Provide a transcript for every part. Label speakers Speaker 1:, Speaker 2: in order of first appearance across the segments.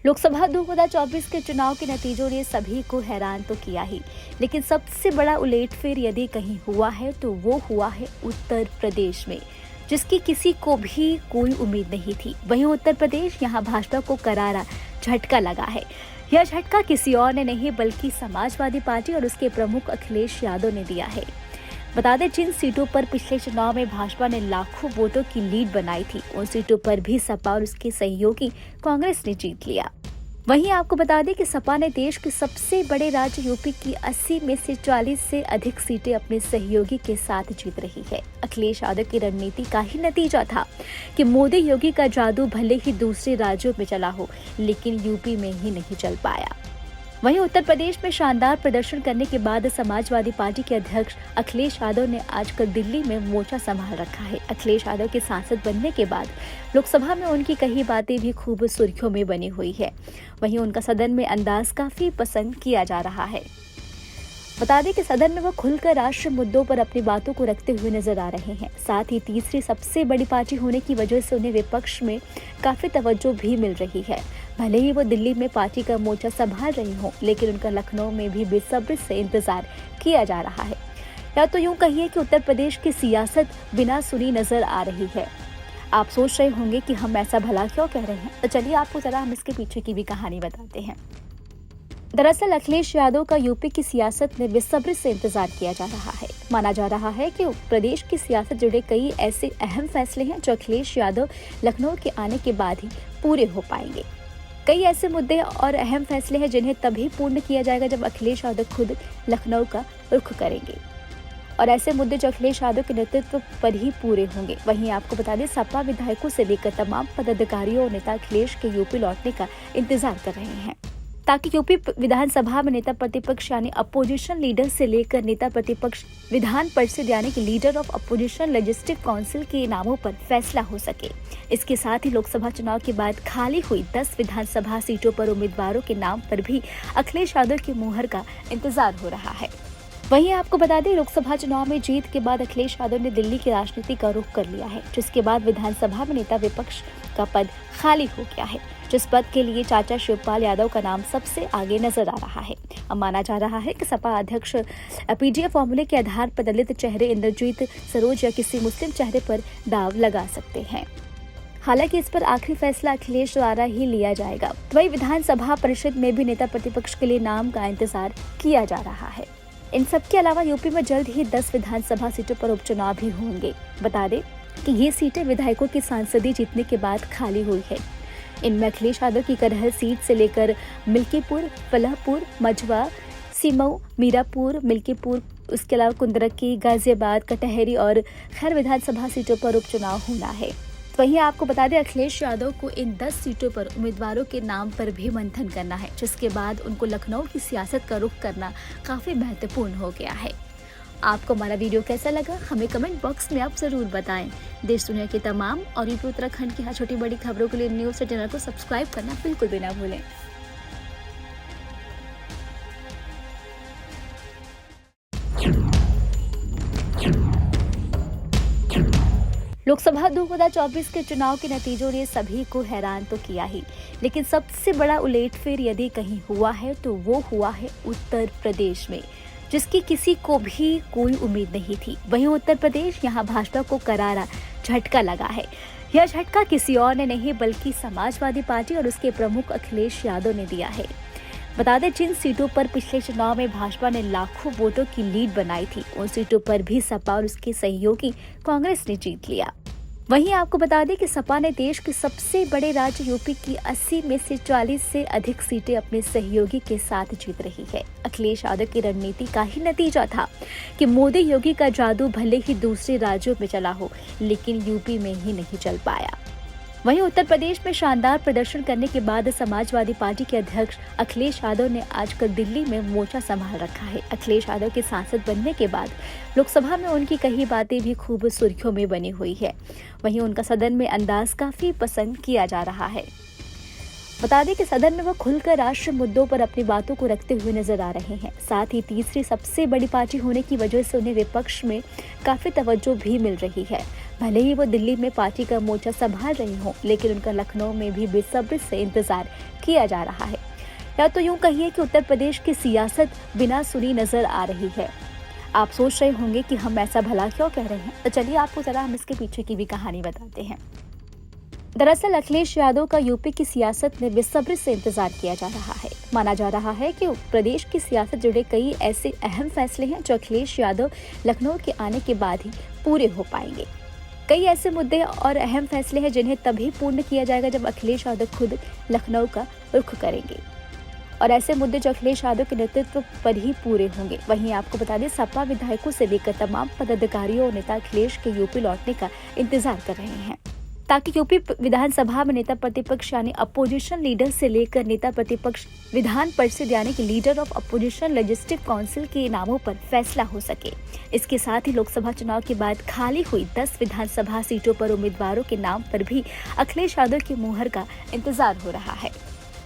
Speaker 1: लोकसभा 2024 के चुनाव के नतीजों ने सभी को हैरान तो किया ही, लेकिन सबसे बड़ा उलटफेर यदि कहीं हुआ है तो वो हुआ है उत्तर प्रदेश में, जिसकी किसी को भी कोई उम्मीद नहीं थी। वहीं उत्तर प्रदेश यहां भाजपा को करारा झटका लगा है। यह झटका किसी और ने नहीं बल्कि समाजवादी पार्टी और उसके प्रमुख अखिलेश यादव ने दिया है। बता दें, जिन सीटों पर पिछले चुनाव में भाजपा ने लाखों वोटों की लीड बनाई थी, उन सीटों पर भी सपा और उसके सहयोगी कांग्रेस ने जीत लिया। वहीं आपको बता दें कि सपा ने देश के सबसे बड़े राज्य यूपी की 80 में से 40 से अधिक सीटें अपने सहयोगी के साथ जीत रही है। अखिलेश यादव की रणनीति का ही नतीजा था कि मोदी योगी का जादू भले ही दूसरे राज्यों में चला हो, लेकिन यूपी में ही नहीं चल पाया। वहीं उत्तर प्रदेश में शानदार प्रदर्शन करने के बाद समाजवादी पार्टी के अध्यक्ष अखिलेश यादव ने आजकल दिल्ली में मोर्चा संभाल रखा है। अखिलेश यादव के सांसद बनने के बाद लोकसभा में उनकी कई बातें भी खूब सुर्खियों में बनी हुई है। वहीं उनका सदन में अंदाज काफी पसंद किया जा रहा है। बता दें कि सदन में वो खुलकर राष्ट्रीय मुद्दों पर अपनी बातों को रखते हुए नजर आ रहे हैं। साथ ही तीसरी सबसे बड़ी पार्टी होने की वजह से उन्हें विपक्ष में काफी तवज्जो भी मिल रही है। भले ही वो दिल्ली में पार्टी का मोर्चा संभाल रही हों, लेकिन उनका लखनऊ में भी बेसब्री से इंतजार किया जा रहा है। या तो यूं कहिए कि उत्तर प्रदेश की सियासत बिना सुनी नजर आ रही है। आप सोच रहे होंगे कि हम ऐसा भला क्यों कह रहे हैं, तो चलिए आपको जरा हम इसके पीछे की भी कहानी बताते हैं। दरअसल अखिलेश यादव का यूपी की सियासत में बेसब्री से इंतजार किया जा रहा है। माना जा रहा है कि प्रदेश की सियासत जुड़े कई ऐसे अहम फैसले हैं जो अखिलेश यादव लखनऊ के आने के बाद ही पूरे हो पाएंगे। कई ऐसे मुद्दे और अहम फैसले हैं जिन्हें तभी पूर्ण किया जाएगा जब अखिलेश यादव खुद लखनऊ का रुख करेंगे, और ऐसे मुद्दे जो अखिलेश यादव के नेतृत्व पर ही पूरे होंगे। वहीं आपको बता दें, सपा विधायकों से लेकर तमाम पदाधिकारियों और नेता अखिलेश के यूपी लौटने का इंतजार कर रहे हैं, ताकि यूपी विधानसभा में नेता प्रतिपक्ष यानी अपोजिशन लीडर से लेकर नेता प्रतिपक्ष विधान परिषद यानी कि leader of opposition legislative council के नामों पर फैसला हो सके। इसके साथ ही लोकसभा चुनाव के बाद खाली हुई 10 विधानसभा सीटों पर उम्मीदवारों के नाम पर भी अखिलेश यादव की मुहर का इंतजार हो रहा है। वहीं आपको बता दें, लोकसभा चुनाव में जीत के बाद अखिलेश यादव ने दिल्ली की राजनीति का रुख कर लिया है, जिसके बाद विधानसभा में नेता विपक्ष का पद खाली हो गया है, जिस पद के लिए चाचा शिवपाल यादव का नाम सबसे आगे नजर आ रहा है। अब माना जा रहा है कि सपा अध्यक्ष पीडीए फॉर्मूले के आधार पर दलित चेहरे इंद्रजीत सरोज या किसी मुस्लिम चेहरे पर दाव लगा सकते हैं। हालांकि इस पर आखिरी फैसला अखिलेश द्वारा ही लिया जाएगा। वहीं विधानसभा परिषद में भी नेता प्रतिपक्ष के लिए नाम का इंतजार किया जा रहा है। इन सब के अलावा यूपी में जल्द ही 10 विधानसभा सीटों पर उपचुनाव भी होंगे। बता दें कि ये सीटें विधायकों की सांसदीय जीतने के बाद खाली हुई है। इनमें अखिलेश यादव की करहल सीट से लेकर मिल्कीपुर, फलहपुर, मझवा, सिमऊ, मीरापुर, मिल्कीपुर, उसके अलावा कुंदरकी, गाजियाबाद, कटहरी और खैर विधानसभा सीटों पर उपचुनाव होना है। वहीं आपको बता दें, अखिलेश यादव को इन 10 सीटों पर उम्मीदवारों के नाम पर भी मंथन करना है, जिसके बाद उनको लखनऊ की सियासत का रुख करना काफी महत्वपूर्ण हो गया है। आपको हमारा वीडियो कैसा लगा, हमें कमेंट बॉक्स में आप जरूर बताएं। देश दुनिया के तमाम और यूपी उत्तराखंड की हर छोटी बड़ी खबरों के लिए न्यूज़ चैनल को सब्सक्राइब करना बिल्कुल भी ना भूलें। लोकसभा 2024 के चुनाव के नतीजों ने सभी को हैरान तो किया ही, लेकिन सबसे बड़ा उलटफेर यदि कहीं हुआ है तो वो हुआ है उत्तर प्रदेश में, जिसकी किसी को भी कोई उम्मीद नहीं थी। वहीं उत्तर प्रदेश यहां भाजपा को करारा झटका लगा है। यह झटका किसी और ने नहीं बल्कि समाजवादी पार्टी और उसके प्रमुख अखिलेश यादव ने दिया है। बता दें, जिन सीटों पर पिछले चुनाव में भाजपा ने लाखों वोटों की लीड बनाई थी, उन सीटों पर भी सपा और उसके सहयोगी कांग्रेस ने जीत लिया। वहीं आपको बता दें कि सपा ने देश के सबसे बड़े राज्य यूपी की 80 में से 40 से अधिक सीटें अपने सहयोगी के साथ जीत रही है। अखिलेश यादव की रणनीति का ही नतीजा था कि मोदी योगी का जादू भले ही दूसरे राज्यों में चला हो, लेकिन यूपी में ही नहीं चल पाया। वहीं उत्तर प्रदेश में शानदार प्रदर्शन करने के बाद समाजवादी पार्टी के अध्यक्ष अखिलेश यादव ने आजकल दिल्ली में मोर्चा संभाल रखा है। अखिलेश यादव के सांसद बनने के बाद लोकसभा में उनकी कई बातें भी खूब सुर्खियों में बनी हुई है। वहीं उनका सदन में अंदाज काफी पसंद किया जा रहा है। बता दें कि सदन में वो खुलकर राष्ट्रीय मुद्दों पर अपनी बातों को रखते हुए नजर आ रहे हैं। साथ ही तीसरी सबसे बड़ी पार्टी होने की वजह से उन्हें विपक्ष में काफी तवज्जो भी मिल रही है। भले ही वो दिल्ली में पार्टी का मोर्चा संभाल रहे हों, लेकिन उनका लखनऊ में भी बेसब्री से इंतजार किया जा रहा है। या तो यूं कहिए कि उत्तर प्रदेश की सियासत बिना सुनी नजर आ रही है। आप सोच रहे होंगे कि हम ऐसा भला क्यों कह रहे हैं, तो चलिए आपको जरा हम इसके पीछे की भी कहानी बताते हैं। दरअसल अखिलेश यादव का यूपी की सियासत में बेसब्री से इंतजार किया जा रहा है। माना जा रहा है कि प्रदेश की सियासत जुड़े कई ऐसे अहम फैसले हैं जो अखिलेश यादव लखनऊ के आने के बाद ही पूरे हो पाएंगे। कई ऐसे मुद्दे और अहम फैसले हैं जिन्हें तभी पूर्ण किया जाएगा जब अखिलेश यादव खुद लखनऊ का रुख करेंगे, और ऐसे मुद्दे जो अखिलेश यादव के नेतृत्व पर ही पूरे होंगे। वहीं आपको बता दें, सपा विधायकों से लेकर तमाम पदाधिकारियों और नेता अखिलेश के यूपी लौटने का इंतजार कर रहे हैं, ताकि यूपी विधानसभा में नेता प्रतिपक्ष यानी अपोजिशन लीडर से लेकर नेता प्रतिपक्ष विधान परिषद यानी कि leader of opposition legislative council के नामों पर फैसला हो सके। इसके साथ ही लोकसभा चुनाव के बाद खाली हुई 10 विधानसभा सीटों पर उम्मीदवारों के नाम पर भी अखिलेश यादव की मुहर का इंतजार हो रहा है।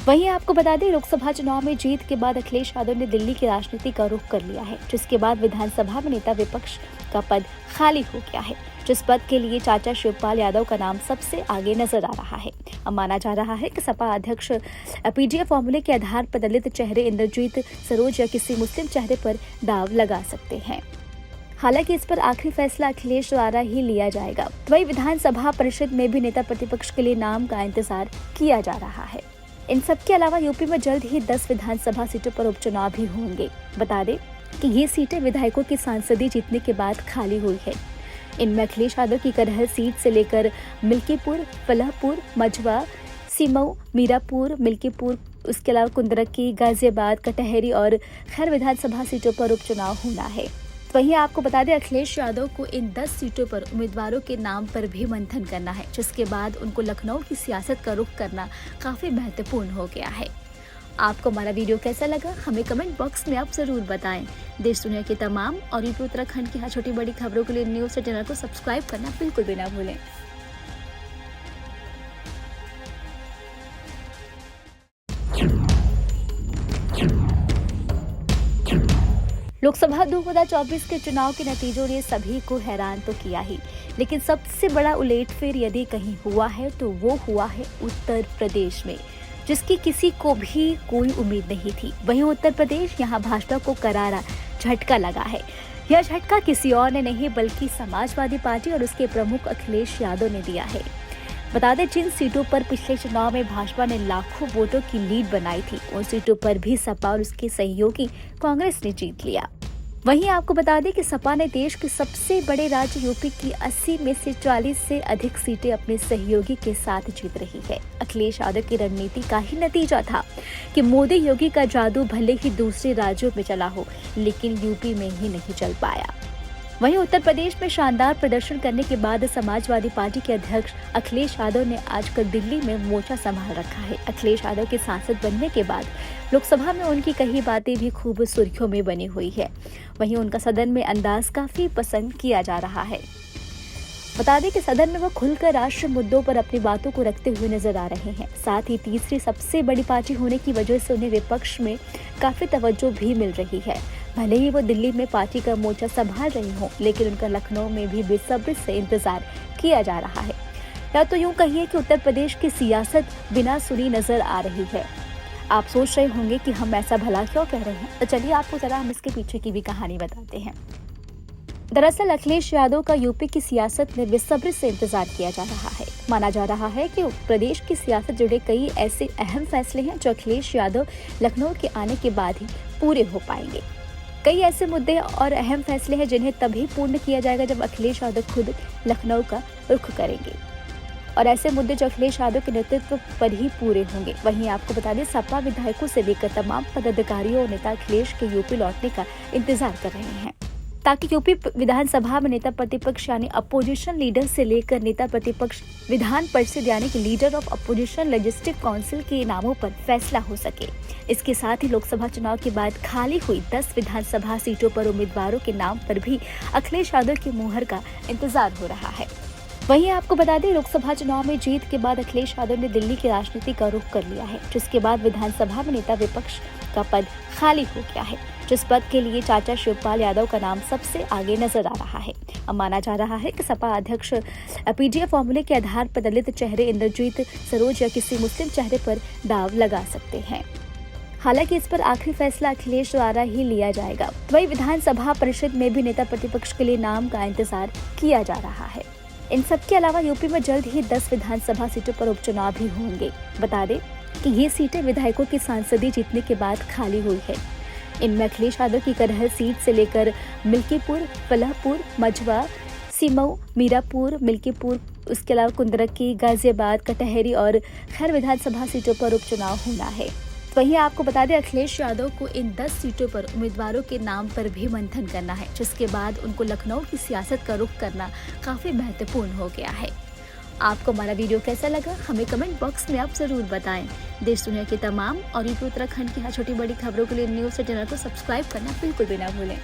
Speaker 1: वहीं आपको बता दें, लोकसभा चुनाव में जीत के बाद अखिलेश यादव ने दिल्ली की राजनीति का रुख कर लिया है, जिसके बाद विधानसभा में नेता विपक्ष का पद खाली हो गया है, जिस पद के लिए चाचा शिवपाल यादव का नाम सबसे आगे नजर आ रहा है। अब माना जा रहा है कि सपा अध्यक्ष पीजीए फॉर्मूले के आधार पर दलित चेहरे इंद्रजीत सरोज या किसी मुस्लिम चेहरे पर दाव लगा सकते हैं। हालांकि इस पर आखिरी फैसला अखिलेश द्वारा ही लिया जाएगा। वहीं विधानसभा परिषद में भी नेता प्रतिपक्ष के लिए नाम का इंतजार किया जा रहा है। इन सब के अलावा यूपी में जल्द ही 10 विधानसभा सीटों पर उपचुनाव भी होंगे। बता दें कि ये सीटें विधायकों की सांसदी जीतने के बाद खाली हुई है। इनमें अखिलेश यादव की करहल सीट से लेकर मिल्कीपुर, फलहपुर, मझवा, सिमऊ, मीरापुर, मिल्कीपुर, उसके अलावा कुंदरकी, गाजियाबाद, कटहरी और खैर विधानसभा सीटों पर उपचुनाव होना है। वहीं आपको बता दें, अखिलेश यादव को इन 10 सीटों पर उम्मीदवारों के नाम पर भी मंथन करना है, जिसके बाद उनको लखनऊ की सियासत का रुख करना काफी महत्वपूर्ण हो गया है। आपको हमारा वीडियो कैसा लगा, हमें कमेंट बॉक्स में आप जरूर बताएं। देश दुनिया के तमाम और यूपी उत्तराखंड की हर छोटी बड़ी खबरों के लिए न्यूज़ चैनल को सब्सक्राइब करना बिल्कुल भी ना भूलें। लोकसभा 2024 के चुनाव के नतीजों ने सभी को हैरान तो किया ही, लेकिन सबसे बड़ा उलटफेर यदि कहीं हुआ है तो वो हुआ है उत्तर प्रदेश में, जिसकी किसी को भी कोई उम्मीद नहीं थी। वहीं उत्तर प्रदेश यहाँ भाजपा को करारा झटका लगा है। यह झटका किसी और ने नहीं बल्कि समाजवादी पार्टी और उसके प्रमुख अखिलेश यादव ने दिया है। बता दें, जिन सीटों पर पिछले चुनाव में भाजपा ने लाखों वोटों की लीड बनाई थी, उन सीटों पर भी सपा और उसके सहयोगी कांग्रेस ने जीत लिया। वहीं आपको बता दें कि सपा ने देश के सबसे बड़े राज्य यूपी की 80 में से 40 से अधिक सीटें अपने सहयोगी के साथ जीत रही है। अखिलेश यादव की रणनीति का ही नतीजा था कि मोदी योगी का जादू भले ही दूसरे राज्यों में चला हो, लेकिन यूपी में ही नहीं चल पाया। वहीं उत्तर प्रदेश में शानदार प्रदर्शन करने के बाद समाजवादी पार्टी के अध्यक्ष अखिलेश यादव ने आजकल दिल्ली में मोर्चा संभाल रखा है। अखिलेश यादव के सांसद बनने के बाद लोकसभा में उनकी कई बातें भी खूब सुर्खियों में बनी हुई है। वहीं उनका सदन में अंदाज काफी पसंद किया जा रहा है। बता दें कि सदन में वो खुलकर राष्ट्रीय मुद्दों पर अपनी बातों को रखते हुए नजर आ रहे हैं। साथ ही तीसरी सबसे बड़ी पार्टी होने की वजह से उन्हें विपक्ष में काफी तवज्जो भी मिल रही है। भले ही वो दिल्ली में पार्टी का मोर्चा संभाल रहे हों, लेकिन उनका लखनऊ में भी बेसब्री से इंतजार किया जा रहा है। या तो यूं कहिए कि उत्तर प्रदेश की सियासत बिना सुनी नजर आ रही है। आप सोच रहे होंगे कि हम ऐसा भला क्यों कह रहे हैं, तो चलिए आपको जरा हम इसके पीछे की भी कहानी बताते हैं। दरअसल अखिलेश यादव का यूपी की सियासत में बेसब्री से इंतजार किया जा रहा है। माना जा रहा है कि प्रदेश की सियासत जुड़े कई ऐसे अहम फैसले हैं जो अखिलेश यादव लखनऊ के आने के बाद ही पूरे हो पाएंगे। कई ऐसे मुद्दे और अहम फैसले हैं जिन्हें तभी पूर्ण किया जाएगा जब अखिलेश यादव खुद लखनऊ का रुख करेंगे, और ऐसे मुद्दे जो अखिलेश यादव के नेतृत्व पर ही पूरे होंगे। वहीं आपको बता दें, सपा विधायकों से लेकर तमाम पदाधिकारियों और नेता अखिलेश के यूपी लौटने का इंतजार कर रहे हैं, ताकि यूपी विधानसभा में नेता प्रतिपक्ष यानी अपोजिशन लीडर से लेकर नेता प्रतिपक्ष विधान परिषद यानी कि leader of opposition legislative council के नामों पर फैसला हो सके। इसके साथ ही लोकसभा चुनाव के बाद खाली हुई 10 विधानसभा सीटों पर उम्मीदवारों के नाम पर भी अखिलेश यादव की मुहर का इंतजार हो रहा है। वहीं आपको बता दें, लोकसभा चुनाव में जीत के बाद अखिलेश यादव ने दिल्ली की राजनीति का रुख कर लिया है, जिसके बाद विधानसभा में नेता विपक्ष का पद खाली हो गया है, जिस पद के लिए चाचा शिवपाल यादव का नाम सबसे आगे नजर आ रहा है। अब माना जा रहा है कि सपा अध्यक्ष पीडीएफ फॉर्मूले के आधार पर दलित चेहरे इंद्रजीत सरोज या किसी मुस्लिम चेहरे पर दाव लगा सकते हैं। हालांकि इस पर आखिरी फैसला अखिलेश द्वारा ही लिया जाएगा। वहीं विधानसभा परिषद में भी नेता प्रतिपक्ष के लिए नाम का इंतजार किया जा रहा है। इन सब के अलावा यूपी में जल्द ही 10 विधानसभा सीटों पर उपचुनाव भी होंगे। बता दें कि ये सीटें विधायकों की सांसदी जीतने के बाद खाली हुई है। इनमें अखिलेश यादव की करहल सीट से लेकर मिल्कीपुर, फलाहपुर, मझवा, सिमऊ, मीरापुर, मिल्कीपुर, उसके अलावा कुंदरकी, गाजियाबाद, कटहरी और खैर विधानसभा सीटों पर उपचुनाव होना है। वहीं आपको बता दें अखिलेश यादव को इन 10 सीटों पर उम्मीदवारों के नाम पर भी मंथन करना है, जिसके बाद उनको लखनऊ की सियासत का रुख करना काफी महत्वपूर्ण हो गया है। आपको हमारा वीडियो कैसा लगा हमें कमेंट बॉक्स में आप जरूर बताएं। देश दुनिया के तमाम और यूपी उत्तराखंड की हर छोटी बड़ी खबरों के लिए न्यूज़ चैनल को सब्सक्राइब करना बिल्कुल भी ना भूलें।